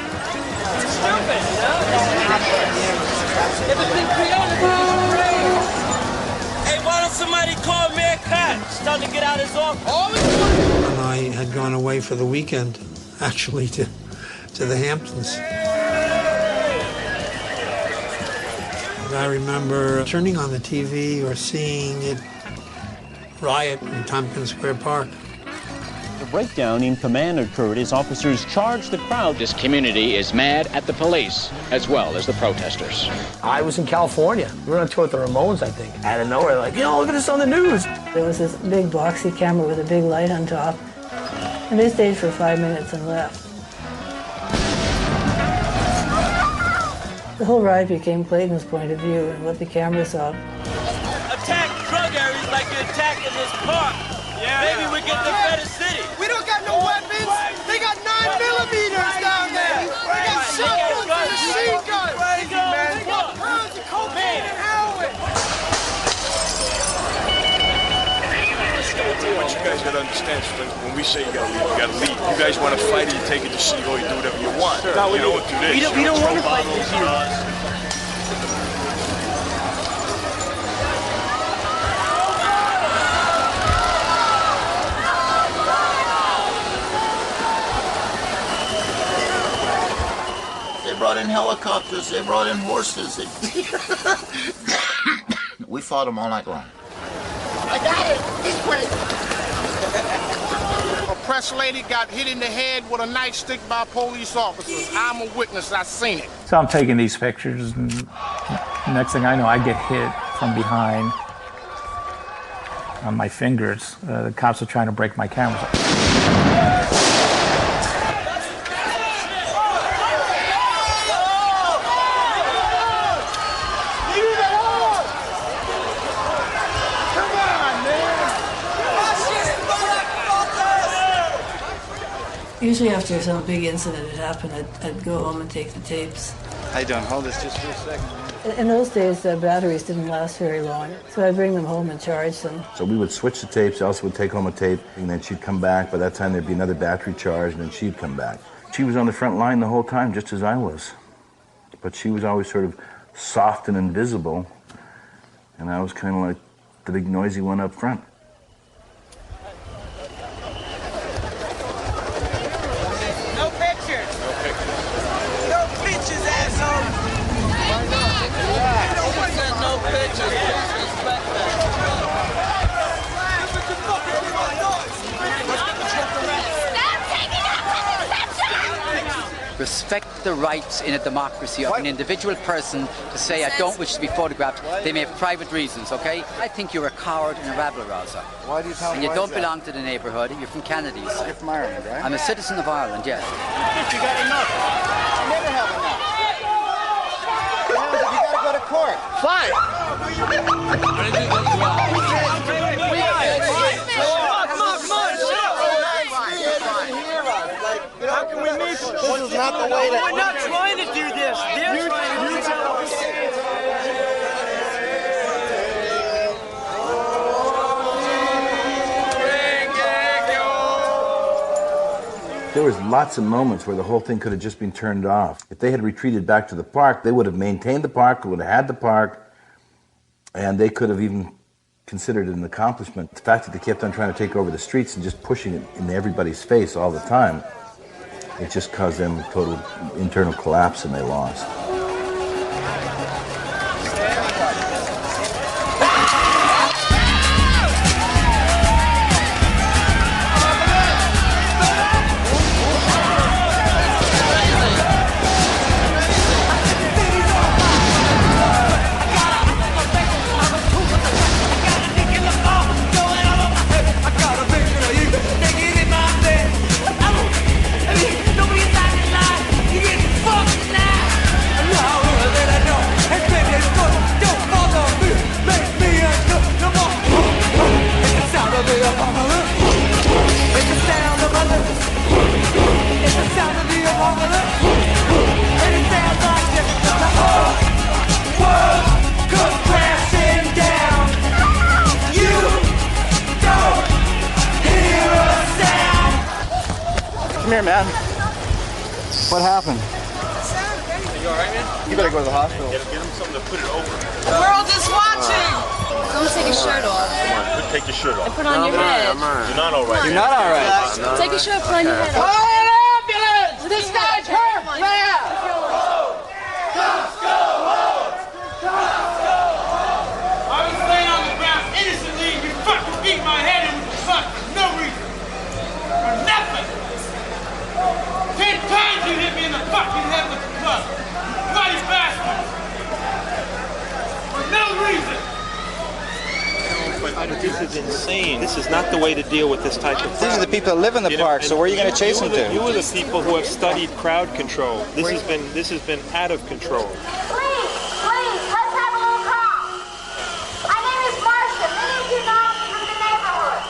Everything created is great. Hey, why don't somebody call Mayor Cott? It's time to get out his office. And I had gone away for the weekend, actually, to the Hamptons. And I remember turning on the TV or seeing it riot in Tompkins Square Park. The breakdown in command occurred as officers charged the crowd. This community is mad at the police as well as the protesters. I was in California. We were on tour with the Ramones, I think. Out of nowhere, like, look at this on the news. There was this big boxy camera with a big light on top. And they stayed for 5 minutes and left. The whole ride became Clayton's point of view and what the camera saw. Attack drug areas like you're attacking this park. Maybe we get the better city. We don't got no weapons. They got 9mm down there. They got shotguns and machine guns. They got pounds of cocaine and heroin. What you guys gotta understand is when we say you gotta leave. You guys want to fight it, you take it to CEO, you do whatever you want. Sure. You don't do this. We don't want to fight this here. They brought in helicopters, they brought in horses. We fought them all night long. I got it. This way. A press lady got hit in the head with a nightstick by police officers. I'm a witness. I seen it. So I'm taking these pictures, and next thing I know, I get hit from behind on my fingers. The cops are trying to break my cameras. Usually after some big incident had happened, I'd go home and take the tapes. How you doing? Hold this just for a second. In those days, the batteries didn't last very long, so I'd bring them home and charge them. So we would switch the tapes. Elsa would take home a tape, and then she'd come back. By that time, there'd be another battery charge, and then she'd come back. She was on the front line the whole time, just as I was. But she was always sort of soft and invisible, and I was kind of like the big noisy one up front. No pictures. No pictures, asshole. No pictures. Respect that. Respect the rights in a democracy of an individual person to say, I don't wish to be photographed. They may have private reasons, okay? I think you're a coward and a rabble-rouser. Why do you tell me? And you don't belong to the neighbourhood. You're from Canada, you say. You're from Ireland, right? I'm a citizen of Ireland, yes. You got enough. You never have enough. You gotta go to court. Fine. How can we meet? This is not the way that we're not trying to do this. They're trying to do this. There was lots of moments where the whole thing could have just been turned off. If they had retreated back to the park, they would have maintained the park, would have had the park, and they could have even considered it an accomplishment. The fact that they kept on trying to take over the streets and just pushing it in everybody's face all the time, it just caused them total internal collapse, and they lost. Come here, man. What happened? You alright, man? You better go to the hospital. Get him something to put it over. The world is watching! Go take your shirt off. Come on, take your shirt off. And put it on your head. You're not alright. You're not alright. Take your shirt, put it on your head. Call an ambulance! This guy's hurt, man! I was laying on the ground innocently and you fucking beat my head in with the fuck for no reason. For nothing! 10 times you hit me in the fucking head with the club. Bloody bastard! For no reason! But this is insane. This is not the way to deal with this type of crowd. These are the people that live in the park, so where are you going to chase them to? You are the people who have studied crowd control. This has been out of control. Please, let's have a little calm. My name is Marcia. Many of you know me from the neighborhood.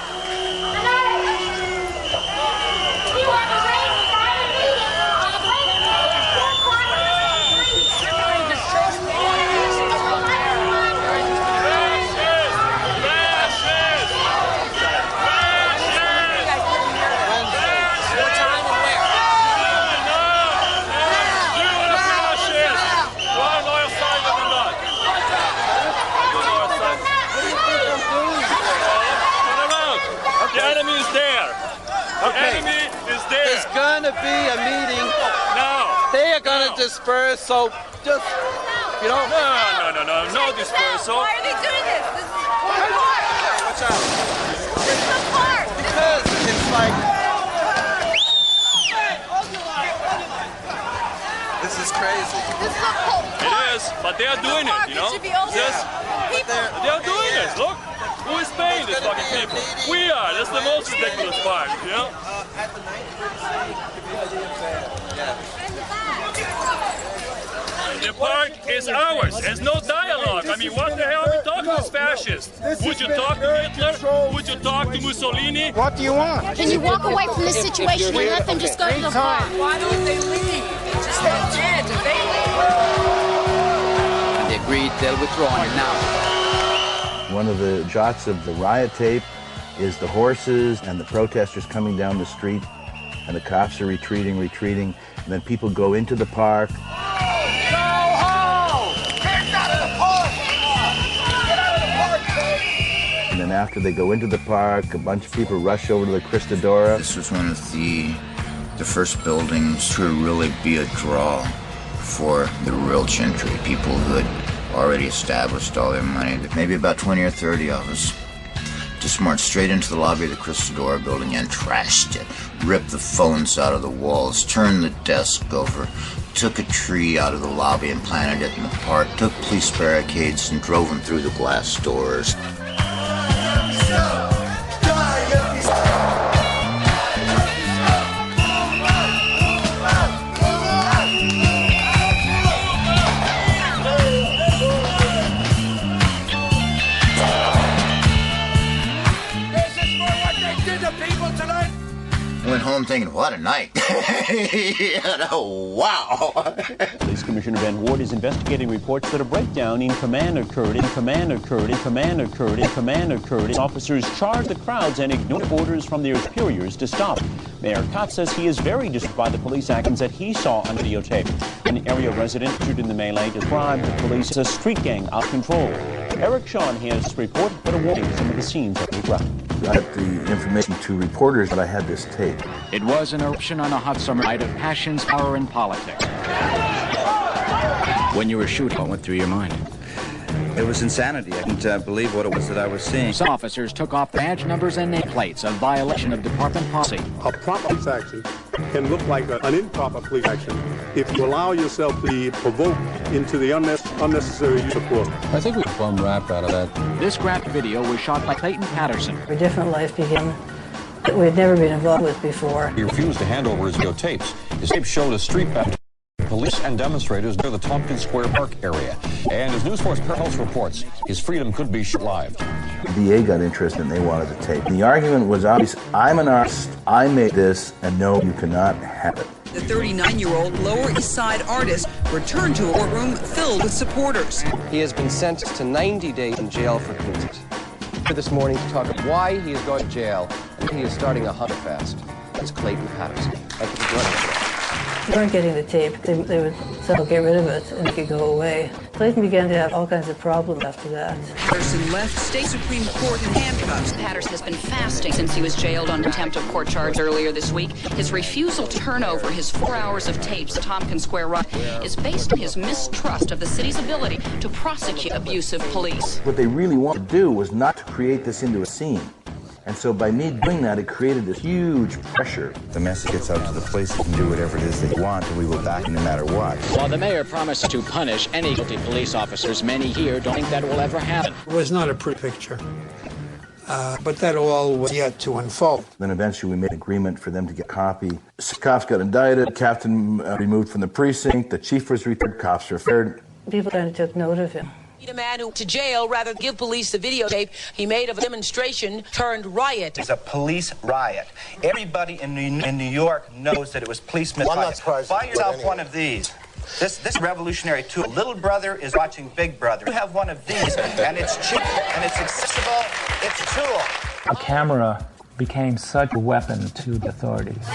You have arranged to have a meeting on Wednesday at 4 o'clock on the street. Okay. The enemy is there. There's gonna be a meeting. No. They are gonna disperse, so just, you know. No dispersal. Why are they doing this? This is Watch out. This is a park. Because it's like. This is crazy. This is a whole It is, but they are doing it, you know? They are doing this, look. Who is paying these fucking people? We are. That's the most ridiculous part, you know? At the night, the park is ours. There's no dialogue. I mean, what the hell are we talking to fascists? Would you talk to Hitler? Would you talk to Mussolini? What do you want? Can you walk away from the situation and let them just go to the park? Why don't they leave? Just they're dead. If they leave. And they agreed they'll withdraw now. One of the shots of the riot tape is the horses and the protesters coming down the street, and the cops are retreating, and then people go into the park. Go home! Get out of the park! Get out of the park! And then after they go into the park, a bunch of people rush over to the Cristadora. This was one of the first buildings to really be a draw for the real gentry, people who had already established all their money. Maybe about 20 or 30 of us just marched straight into the lobby of the Cristadora building and trashed it, ripped the phones out of the walls, turned the desk over, took a tree out of the lobby and planted it in the park, took police barricades and drove them through the glass doors. Went home thinking, what a night. Wow. Police Commissioner Van Ward is investigating reports that a breakdown in command occurred. Officers charged the crowds and ignored orders from their superiors to stop. Mayor Kotz says he is very disturbed by the police actions that he saw on videotape. An area resident injured in the melee described the police as a street gang out of control. Eric Shawn has this report, but a warning some of the scenes of the ground. I got the information to reporters that I had this tape. It was an eruption on a hot summer night of passions, power, and politics. When you were shooting, what went through your mind? It was insanity. I couldn't believe what it was that I was seeing. Some officers took off badge numbers and nameplates, a violation of department policy. A proper police action can look like an improper police action if you allow yourself to be provoked into the unnecessary use of force. I think we bum rap out of that. This graphic video was shot by Clayton Patterson. A different life began that we'd never been involved with before. He refused to hand over his videotapes. His tapes showed a street battle. Police and demonstrators near the Tompkins Square Park area. And as News Force Health reports, his freedom could be short-lived. The DA got interested and they wanted the tape. The argument was obvious. I'm an artist. I made this, and no, you cannot have it. The 39-year-old Lower East Side artist returned to a courtroom filled with supporters. He has been sentenced to 90 days in jail for contempt. This morning to talk about why he is going to jail and he is starting a hunger fast. That's Clayton Patterson. Thank you for joining us. They weren't getting the tape. They would say, get rid of it and it could go away. Clayton began to have all kinds of problems after that. Patterson left state Supreme Court in handcuffs. Patterson has been fasting since he was jailed on contempt of court charge earlier this week. His refusal to turn over his 4 hours of tapes at Tompkins Square riot is based on his mistrust of the city's ability to prosecute abusive police. What they really wanted to do was not to create this into a scene. And so by me doing that, it created this huge pressure. The message gets out to the police. You can do whatever it is they want, and we will back no matter what. While the mayor promised to punish any guilty police officers, many here don't think that will ever happen. It was not a pretty picture. But that all was yet to unfold. Then eventually we made an agreement for them to get a copy. Cops got indicted, captain removed from the precinct, the chief was retired, cops were fired. People kind of took note of him. A man who went to jail rather than give police the videotape he made of a demonstration turned riot. It's a police riot. Everybody in New York knows that it was police misconduct. Buy yourself one of these. This revolutionary tool. Little brother is watching Big Brother. You have one of these, and it's cheap, and it's accessible. It's a tool. A camera became such a weapon to the authorities.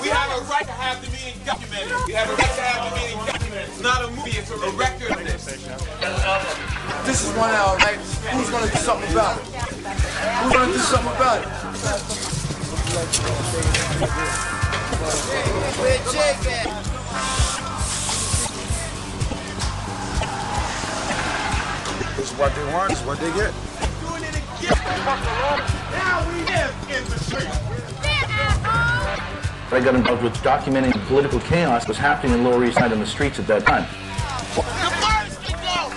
We have a right to have the meeting documented. We have a right to have the meeting documented. It's not a movie, it's a record of this. This is 1 hour, right? Who's going to do something about it? Who's going to do something about it? It's what they want, it's what they get. Now we live in the street. I got involved with documenting the political chaos that was happening in Lower East Side on the streets at that time. The first to go.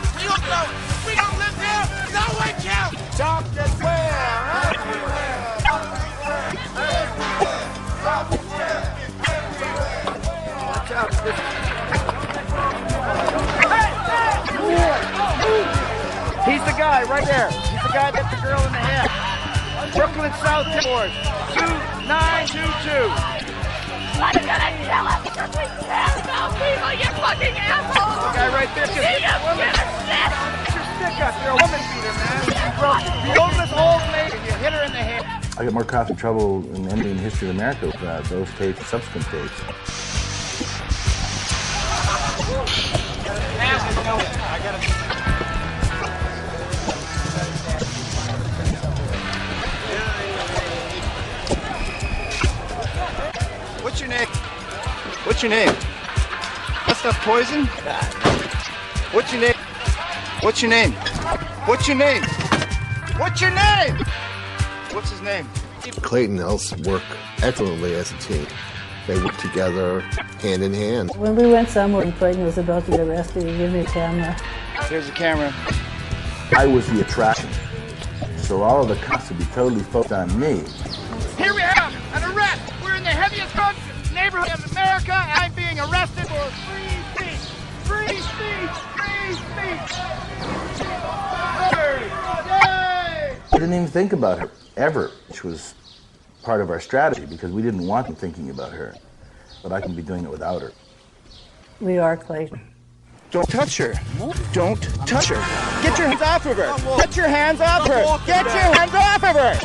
We don't live here. No one can. Tompkins Square. Watch out. He's the guy right there. He's the guy that's the girl in the head. Brooklyn South Board 2922. Why are you gonna kill us because we care about people, you fucking asshole? The guy right there. You don't give a shit. Get your stick up. You're a woman beater, man. You homeless old lady. You hit her in the head. I got more cause of trouble in any in the history of America with those tapes, subsequent tapes. What's your name? What's your name? That stuff poison? What's your name? What's your name? What's your name? What's your name? What's his name? Clayton and Els work excellently as a team. They work together, hand in hand. When we went somewhere and Clayton was about to get arrested, he gave me a camera. Here's the camera. I was the attraction. So all of the cops would be totally focused on me. Here we have an arrest. We're in the heaviest drugs neighborhood of America. I'm being arrested for free speech. Free speech. Free speech. I didn't even think about her, ever, which was part of our strategy because we didn't want them thinking about her. But I can be doing it without her. We are Clayton. Don't touch her. Don't touch her. Get your hands off of her. Get your hands off her. Get your hands off of her.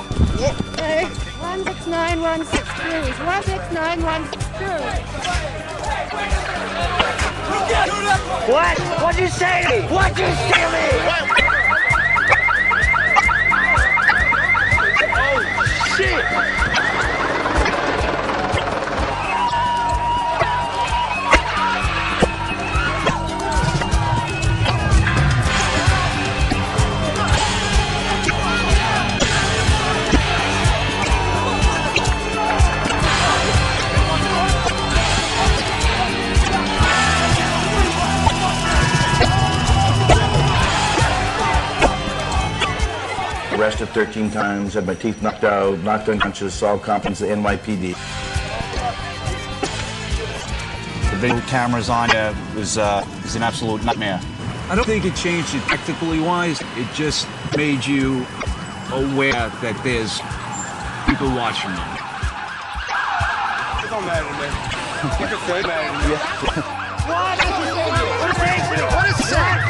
Hey, 169-162. 169-162. What? What'd you say to me? What'd you say to me? Oh, shit. Arrested 13 times, had my teeth knocked out, knocked unconscious, all compliments to NYPD. The video cameras on was an absolute nightmare. I don't think it changed it technically wise. It just made you aware that there's people watching you. It don't matter to me. You can say matter to me. What is that?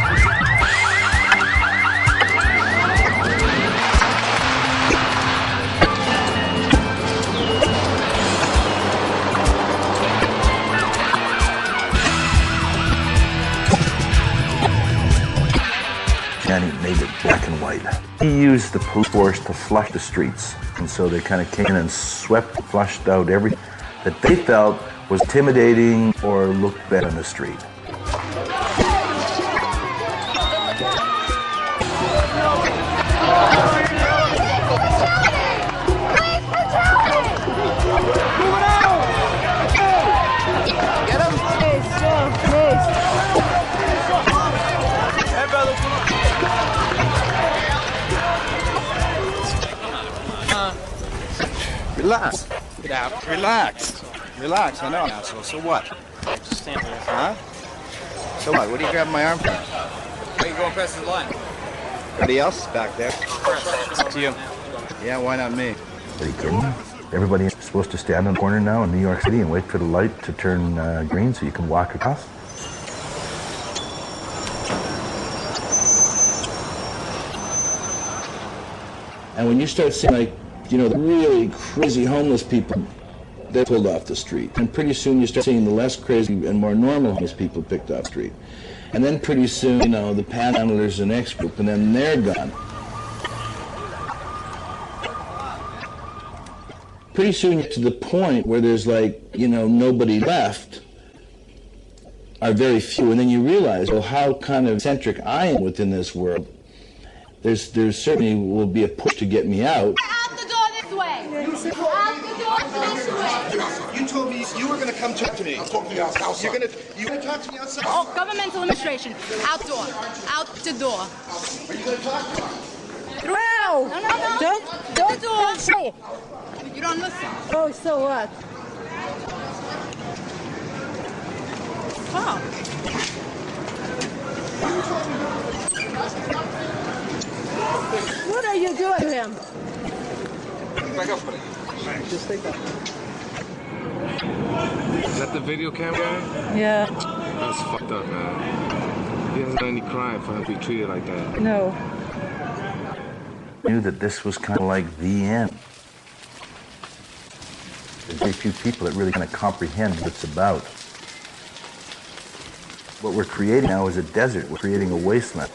And he made it black and white. He used the police force to flush the streets. And so they kind of came in and flushed out everything that they felt was intimidating or looked bad on the street. Relax. Get out. Relax. Relax. I know, asshole. So what? Just stand there. Huh? So what? What are you grabbing my arm for? Why are you going past the line? Everybody else back there? It's up to you. Yeah, why not me? Are you kidding me? Everybody's supposed to stand in the corner now in New York City and wait for the light to turn green so you can walk across. And when you start seeing, like, you know, the really crazy homeless people, they pulled off the street. And pretty soon you start seeing the less crazy and more normal homeless people picked off the street. And then pretty soon, you know, the panhandlers the next group, and then they're gone. Pretty soon you get to the point where there's nobody left, are very few, and then you realize, well, how kind of eccentric I am within this world. There's certainly will be a push to get me out. Out the door this way. Out the door this way. You told me you were going to come talk to me. I'm talking to you outside. You're going to talk to me outside? Oh, governmental administration. Outdoor. Out the door. Are you going to talk to me? No! No. Don't say it. You don't listen. Oh, so what? Oh. What are you doing to him? Just take that. Is that the video camera guy? Yeah. That's fucked up, man. He hasn't done any crime for him to be treated like that. No. I knew that this was kind of like the end. There's very few people that really kind of comprehend what it's about. What we're creating now is a desert. We're creating a wasteland.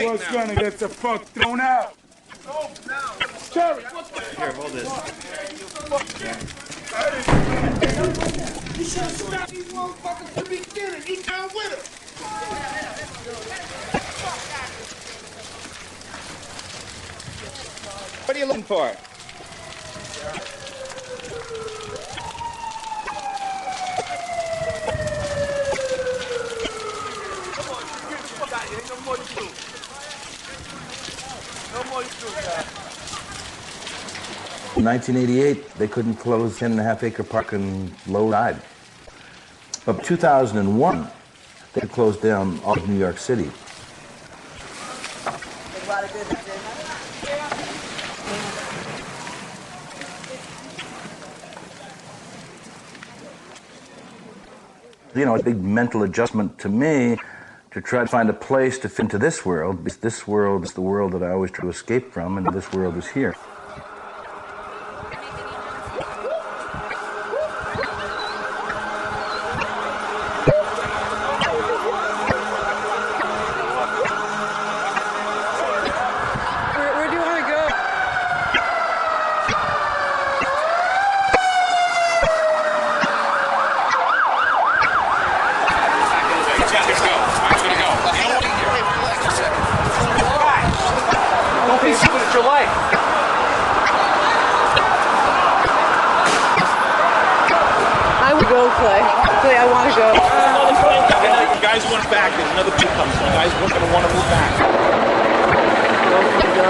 What's gonna get the fuck thrown out? Terry, what the fuck? Here, hold this. You should have stopped these motherfuckers from the beginning. He down with it. What are you looking for? In 1988, they couldn't close 10.5-acre park in low tide. But 2001, they closed down all of New York City. A big mental adjustment to me to try to find a place to fit into this world, because this world is the world that I always try to escape from, and this world is here. Where do you want to go? Don't be stupid, it's your life. I would go, Clay. Clay, I want to go. You guys want back. There's another group coming. You guys are going to want to move back. Go.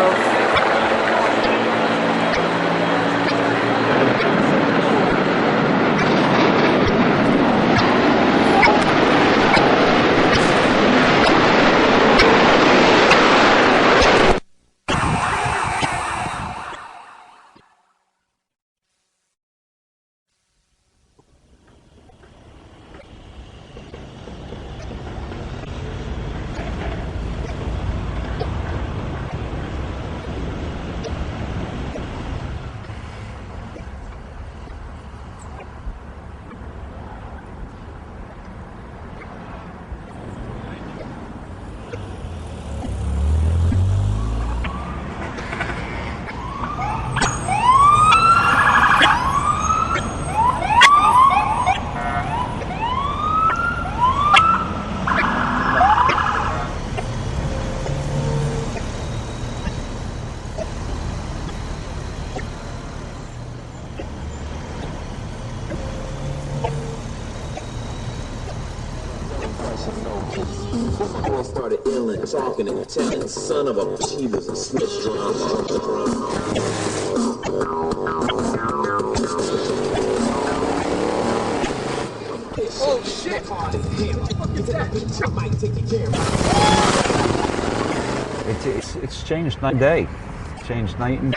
Before I started illing, talking and telling, son of a bitch, he was a snitch drama. Oh shit! It's changed night and day. Changed night and